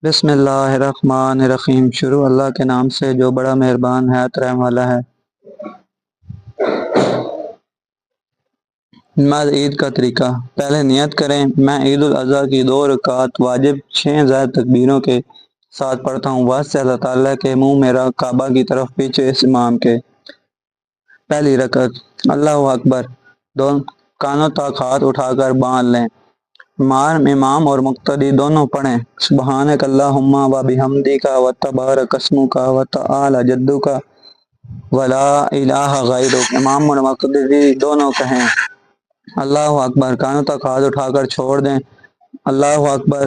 بسم اللہ الرحمن الرحیم۔ شروع اللہ کے نام سے جو بڑا مہربان ہے رحم والا ہے۔ نماز عید کا طریقہ: پہلے نیت کریں، میں عید الاضحیٰ کی 2 رکعات واجب 6 زائد تکبیروں کے ساتھ پڑھتا ہوں، واسطے اللہ تعالیٰ کے منہ میرا کعبہ کی طرف پیچھے اس امام کے۔ پہلی رکعت: اللہ اکبر، دونوں کانوں تک ہاتھ اٹھا کر باندھ لیں۔ امام اور مقتدی دونوں پڑھیں سبحانک اللہم و بحمدک و تبارک اسمک و تعالی جدک و لا الہ غیرک۔ امام اور مقتدی دونوں کہیں اللہ اکبر، کانوں تک ہاتھ اٹھا کر چھوڑ دیں، اللہ اکبر،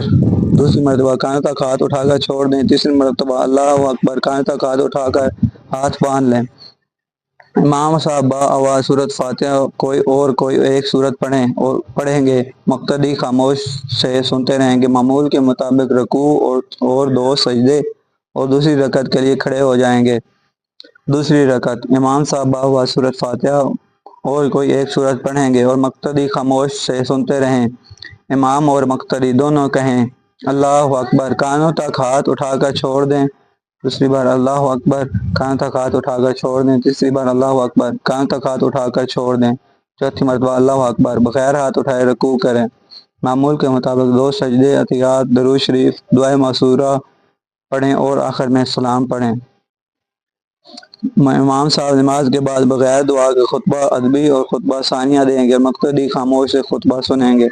دوسری مرتبہ کانوں تک ہاتھ اٹھا کر چھوڑ دیں، تیسری مرتبہ اللہ اکبر، کانوں تک ہاتھ اٹھا کر ہاتھ باندھ لیں۔ امام صاحب با آواز سورۃ فاتحہ کوئی ایک سورت پڑھیں گے، مقتدی خاموش سے سنتے رہیں گے، معمول کے مطابق رکوع اور 2 سجدے اور دوسری رکعت کے لیے کھڑے ہو جائیں گے۔ دوسری رکعت: امام صاحب با آواز سورۃ فاتحہ اور کوئی ایک سورت پڑھیں گے اور مقتدی خاموش سے سنتے رہیں، امام اور مقتدی دونوں کہیں اللہ اکبر، کانوں تک ہاتھ اٹھا کر چھوڑ دیں، دوسری بار اللہ اکبر، کانوں تک ہاتھ اٹھا کر چھوڑ دیں، تیسری بار اللہ اکبر، کانوں تک ہاتھ اٹھا کر چھوڑ دیں، چوتھی مرتبہ اللہ اکبر، بغیر ہاتھ اٹھائے رکوع کریں، معمول کے مطابق 2 سجدے، اتحیات، درود شریف، دعائے معصورہ پڑھیں اور آخر میں سلام پڑھیں۔ امام صاحب نماز کے بعد بغیر دعا کے خطبہ ادبی اور خطبہ ثانیہ دیں گے، مقتدی خاموش سے خطبہ سنیں گے۔